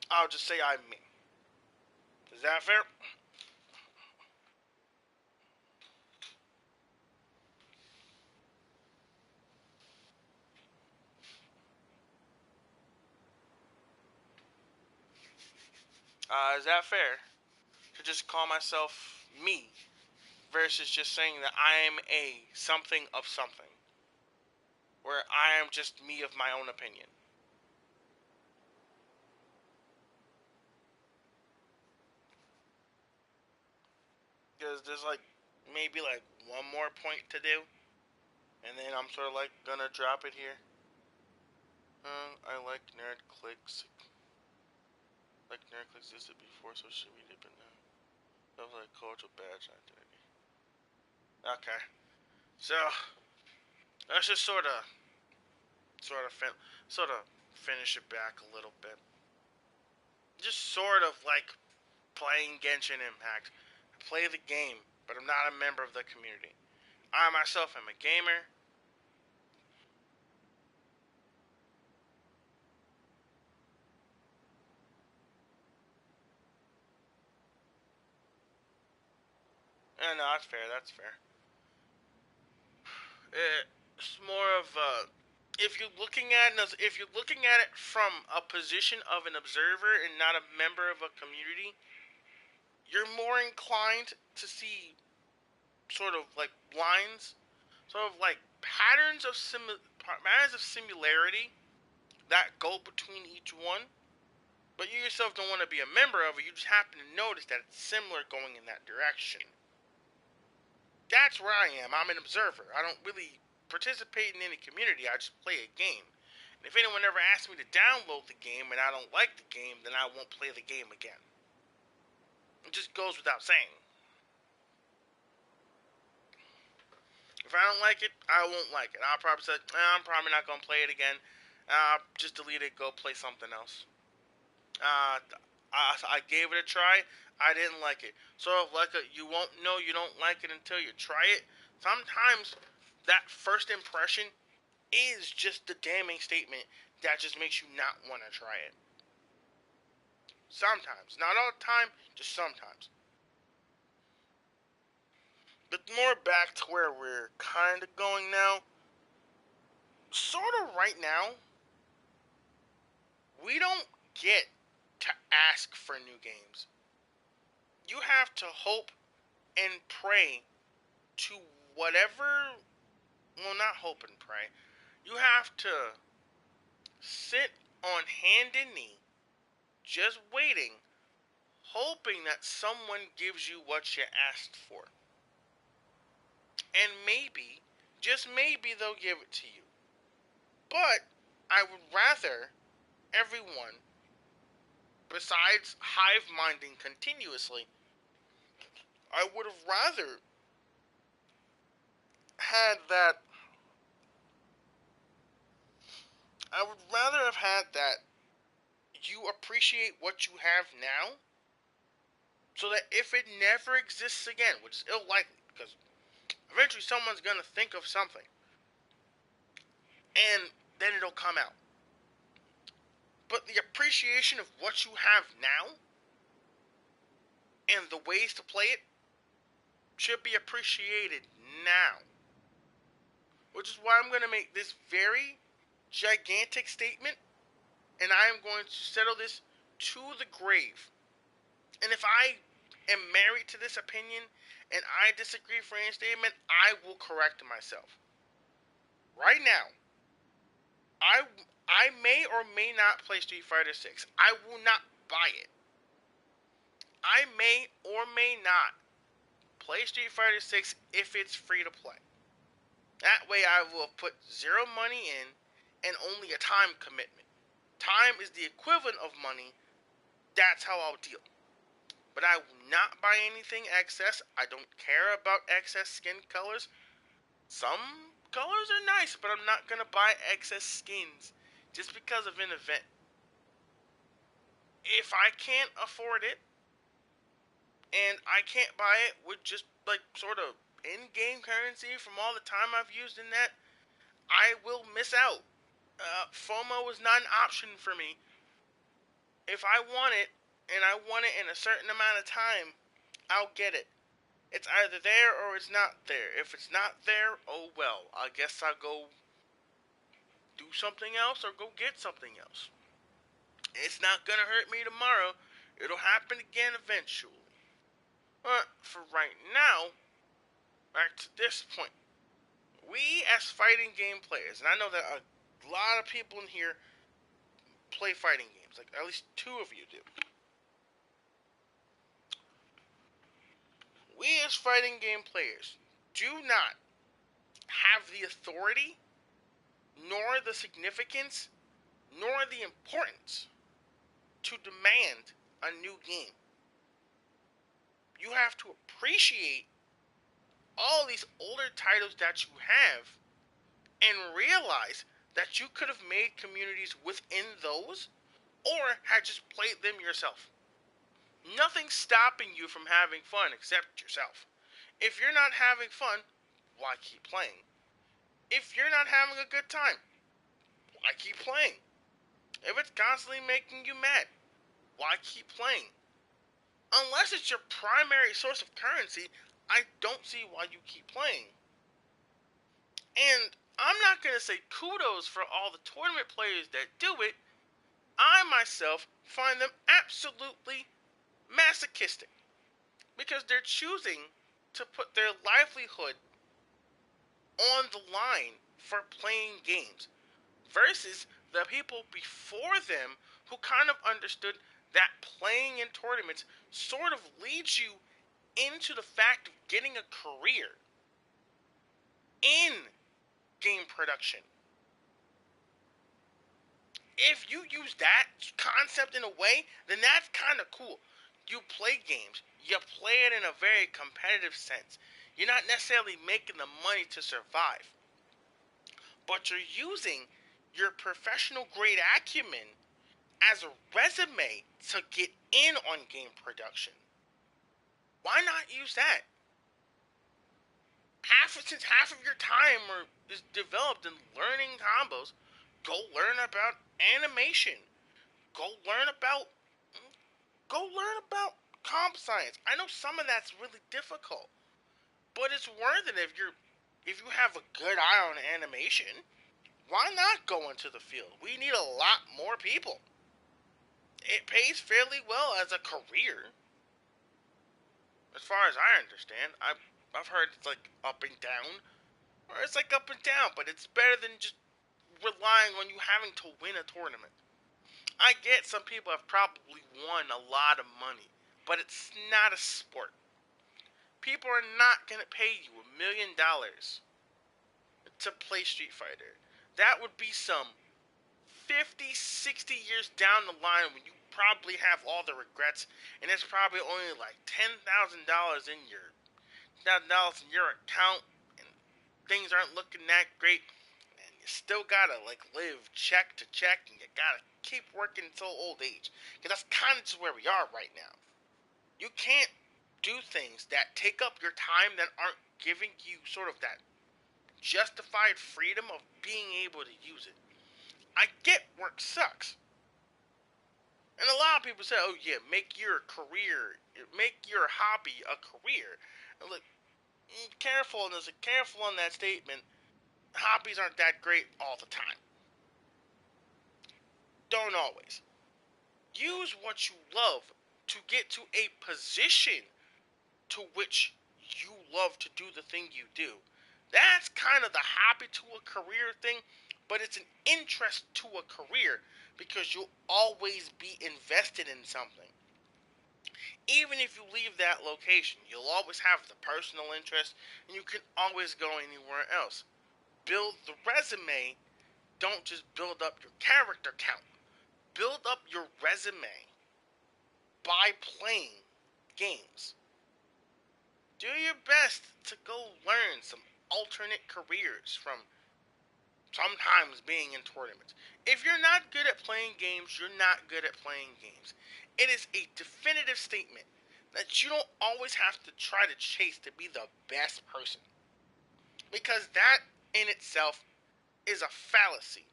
I'll just say I'm me. Is that fair? Is that fair? To just call myself me versus just saying that I am a something of something, where I am just me of my own opinion. Because there's like maybe like one more point to do, and then I'm sort of like gonna drop it here. I like nerd clicks. Like nerd clicks existed before social media, but now that was like cultural badge identity. Okay, so let's just sort of fin- sort of finish it back a little bit. Just sort of like playing Genshin Impact. I play the game, but I'm not a member of the community. I myself am a gamer. No, that's fair. That's fair. It's more of if you're looking at it from a position of an observer and not a member of a community, you're more inclined to see sort of like lines, sort of like patterns of similarity that go between each one. But you yourself don't want to be a member of it. You just happen to notice that it's similar going in that direction. That's where I am. I'm an observer. I don't really participate in any community. I just play a game. And if anyone ever asks me to download the game and I don't like the game, then I won't play the game again. It just goes without saying. If I don't like it, I won't like it. I'll probably say, I'm probably not going to play it again. Just delete it, go play something else. I gave it a try. I didn't like it. So, you won't know you don't like it until you try it. Sometimes that first impression is just the damning statement that just makes you not want to try it. Sometimes. Not all the time, just sometimes. But more back to where we're kind of going now. Sort of right now, we don't get to ask for new games. You have to hope and pray to whatever. Well, not hope and pray. You have to sit on hand and knee, just waiting, hoping that someone gives you what you asked for. And maybe, just maybe, they'll give it to you. But I would rather everyone, besides hive-minding continuously, I would have rather had that. I would rather have had that you appreciate what you have now, so that if it never exists again, which is ill likely, because eventually someone's gonna think of something, and then it'll come out. But the appreciation of what you have now, and the ways to play it, should be appreciated now. Which is why I'm going to make this very gigantic statement, and I am going to settle this to the grave. And if I am married to this opinion, and I disagree for any statement, I will correct myself. Right now, I may or may not play Street Fighter 6. I will not buy it. I may or may not play Street Fighter 6 if it's free to play. That way I will put zero money in and only a time commitment. Time is the equivalent of money. That's how I'll deal. But I will not buy anything excess. I don't care about excess skin colors. Some colors are nice, but I'm not going to buy excess skins just because of an event. If I can't afford it, and I can't buy it with just sort of in-game currency from all the time I've used in that, I will miss out. FOMO is not an option for me. If I want it, and I want it in a certain amount of time, I'll get it. It's either there or it's not there. If it's not there, oh well. I guess I'll go do something else or go get something else. It's not gonna hurt me tomorrow. It'll happen again eventually. But for right now, back to this point. We as fighting game players, and I know that a lot of people in here play fighting games. Like, at least two of you do. We as fighting game players do not have the authority, nor the significance, nor the importance to demand a new game. You have to appreciate all these older titles that you have and realize that you could have made communities within those or had just played them yourself. Nothing's stopping you from having fun except yourself. If you're not having fun, why keep playing? If you're not having a good time, why keep playing? If it's constantly making you mad, why keep playing? Unless it's your primary source of currency, I don't see why you keep playing. And I'm not going to say kudos for all the tournament players that do it. I myself find them absolutely masochistic because they're choosing to put their livelihood on the line for playing games versus the people before them who kind of understood that playing in tournaments sort of leads you into the fact of getting a career in game production. If you use that concept in a way, then that's kind of cool. You play games, You play it in a very competitive sense. You're not necessarily making the money to survive, but you're using your professional grade acumen as a resume to get in on game production. Why not use that? Since half of your time is developed in learning combos, go learn about animation. Go learn about go learn about comp science. I know some of that's really difficult, but it's worth it if you have a good eye on animation. Why not go into the field? We need a lot more people. It pays fairly well as a career, as far as I understand. I've heard it's like up and down, or it's like up and down, but it's better than just relying on you having to win a tournament. I get some people have probably won a lot of money, but it's not a sport. People are not going to pay you $1 million to play Street Fighter. That would be some 50, 60 years down the line when you probably have all the regrets, and it's probably only like $10,000 in your account, and things aren't looking that great, and you still gotta like live check to check, and you gotta keep working until old age. Because that's kind of just where we are right now. You can't do things that take up your time that aren't giving you sort of that justified freedom of being able to use it. I get work sucks. And a lot of people say, oh yeah, make your hobby a career. And look, careful on that statement. Hobbies aren't that great all the time. Don't always. Use what you love to get to a position to which you love to do the thing you do. That's kind of the hobby to a career thing, but it's an interest to a career because you'll always be invested in something. Even if you leave that location, you'll always have the personal interest and you can always go anywhere else. Build the resume, don't just build up your character count. Build up your resume by playing games. Do your best to go learn some alternate careers from sometimes being in tournaments. If you're not good at playing games, you're not good at playing games. It is a definitive statement that you don't always have to try to chase to be the best person. Because that in itself is a fallacy.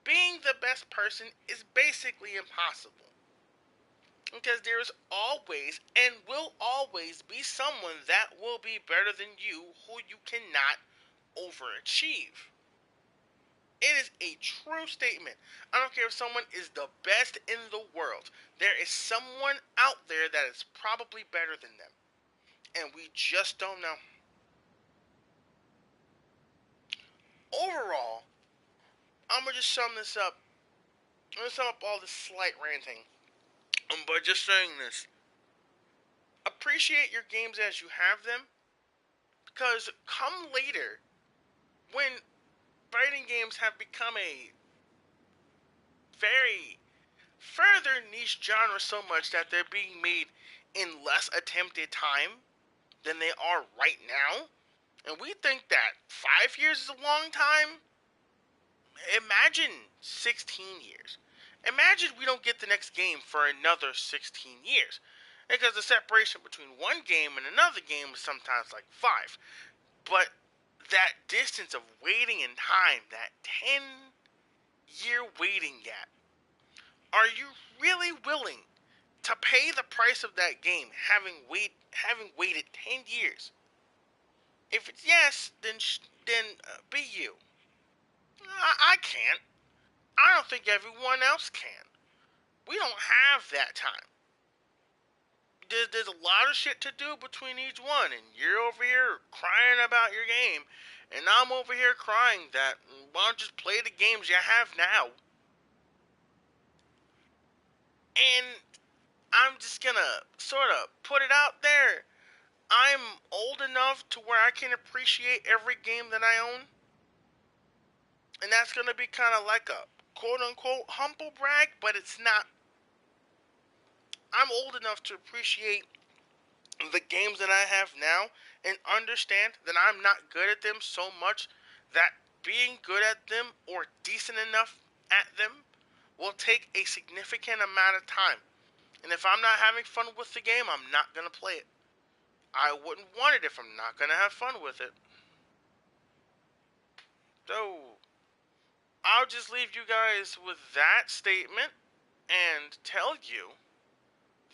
Being the best person is basically impossible. Because there is always and will always be someone that will be better than you who you cannot overachieve. It is a true statement. I don't care if someone is the best in the world. There is someone out there that is probably better than them. And we just don't know. Overall, I'm going to just sum this up. I'm going to sum up all this slight ranting by just saying this. Appreciate your games as you have them. Because come later, when fighting games have become a very further niche genre so much that they're being made in less attempted time than they are right now, and we think that 5 years is a long time, imagine 16 years. Imagine we don't get the next game for another 16 years. Because the separation between one game and another game is sometimes like 5. But that distance of waiting in time, that 10-year waiting gap, are you really willing to pay the price of that game having waited 10 years? If it's yes, then be you. I can't. I don't think everyone else can. We don't have that time. There's a lot of shit to do between each one, and you're over here crying about your game, and I'm over here crying that why don't you just play the games you have now? And I'm just gonna sort of put it out there. I'm old enough to where I can appreciate every game that I own. And that's gonna be kind of like a quote-unquote humble brag, but it's not. I'm old enough to appreciate the games that I have now and understand that I'm not good at them so much that being good at them or decent enough at them will take a significant amount of time. And if I'm not having fun with the game, I'm not going to play it. I wouldn't want it if I'm not going to have fun with it. So, I'll just leave you guys with that statement and tell you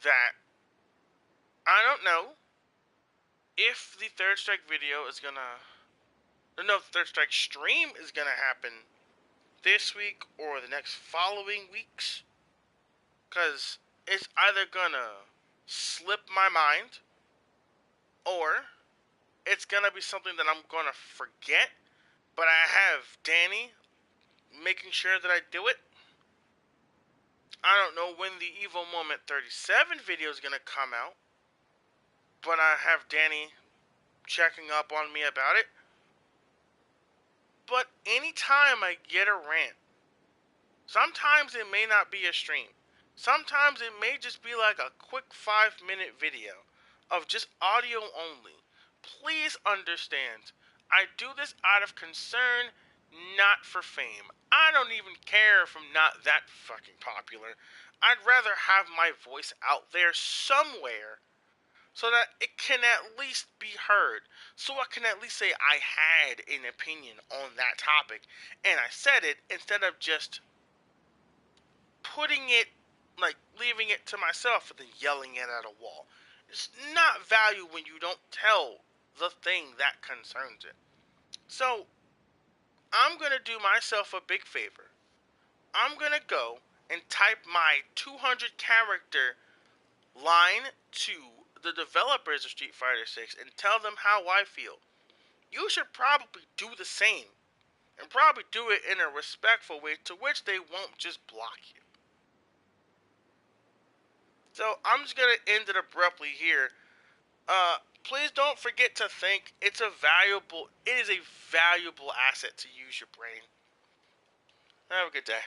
that I don't know if the Third Strike video is gonna. No, the Third Strike stream is gonna happen this week or the next following weeks. Because it's either gonna slip my mind or it's gonna be something that I'm gonna forget. But I have Danny making sure that I do it. I don't know when the Evil Moment 37 video is gonna come out, but I have Danny checking up on me about it. But anytime I get a rant, sometimes it may not be a stream. Sometimes it may just be like a quick 5-minute video of just audio only. Please understand, I do this out of concern, not for fame. I don't even care if I'm not that fucking popular. I'd rather have my voice out there somewhere so that it can at least be heard. So I can at least say I had an opinion on that topic and I said it instead of just putting it, like leaving it to myself and then yelling it at a wall. It's not value when you don't tell the thing that concerns it. So I'm going to do myself a big favor. I'm going to go and type my 200 character line to the developers of Street Fighter 6 and tell them how I feel. You should probably do the same. And probably do it in a respectful way to which they won't just block you. So I'm just going to end it abruptly here. Please don't forget to think. It is a valuable asset to use your brain. Have a good day.